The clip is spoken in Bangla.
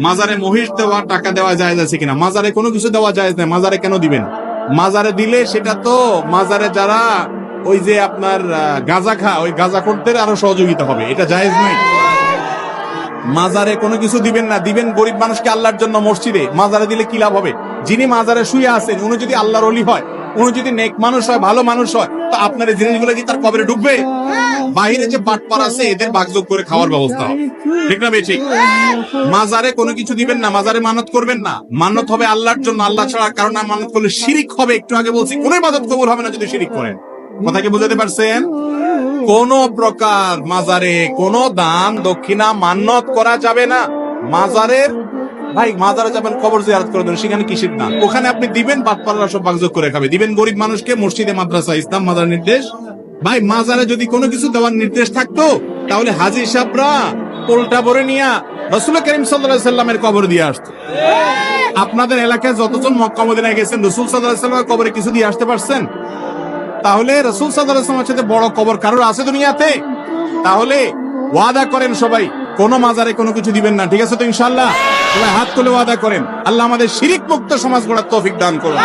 মাজারে মহিষ দেওয়া, টাকা দেওয়া জায়েজ আছে কিনা? মাজারে কোনো কিছু দেওয়া জায়েজ নাই। মাজারে কেন দিবেন? মাজারে দিলে সেটা তো মাজারে যারা ওই যে আপনার গাঁজা ওই গাঁজাখোরদের আরো সহযোগিতা হবে, এটা জায়েজ নাই। মাজারে কোনো কিছু দিবেন না, দিবেন গরিব মানুষকে আল্লাহর জন্য মসজিদে। মাজারে দিলে কি লাভ হবে? যিনি মাজারে শুয়ে আছেন উনি যদি আল্লাহর ওলি হয়, উনি যদি নেক মানুষ হয়, ভালো মানুষ হয়, তো আপনার এই জিনিসগুলো কি তার কবরে ঢুকবে? বাইরে যে বাটপার আছে এদের ভাগযোগ করে খাওয়ার ব্যবস্থা হবে, ঠিক না বেঠিক? মাজারে কোনো কিছু দিবেন না, মাজারে মানত করবেন না। মানত হবে আল্লাহর জন্য, আল্লাহ ছাড়া কারণ মানত করলে শিরিক হবে। একটু আগে বলছি কোন ইবাদত কবুল হবে না যদি শিরিক করেন। কথা কি বুঝাতে পারছেন? কোন প্রকার মাজারে কোন দান দক্ষিণা মান্যত করা যাবে না। মাজারের ভাই মাজারে যাবেন, কবর জিয়ারত করে দেন, সেখানে কিসের দান? ওখানে আপনি দিবেন, বাটপাররা সব ভাগযোগ করে খাবে। দিবেন গরিব মানুষকে, মসজিদে, মাদ্রাসা, ইসলাম মাজার নির্দেশ। ভাই মাজারে যদি কোনো কিছু দেওয়ার নির্দেশ থাকতো তাহলে হাজী সাহেবরা পোলটা ভরে নিয়া রাসূল করিম সাল্লাল্লাহু আলাইহি সাল্লামের কবর দিয়ে আসতো। আপনাদের এলাকায় যতজন মক্কা মদিনায় গেছেন রাসূল সাল্লাল্লাহু আলাইহি সাল্লামের কবরে কিছু দিয়ে আসতে পারছেন? তাহলে রাসূল সাল্লাল্লাহু আলাইহি ওয়াসাল্লামের সাথে বড় কবর কারোর আছে দুনিয়াতে? তাহলে ওয়াদা করেন সবাই কোন মাজারে কোনো কিছু দিবেন না, ঠিক আছে তো ইনশাআল্লাহ? সবাই হাত তুলে ওয়াদা করেন। আল্লাহ আমাদের শিরিক মুক্ত সমাজ গড়ার তৌফিক দান করুন।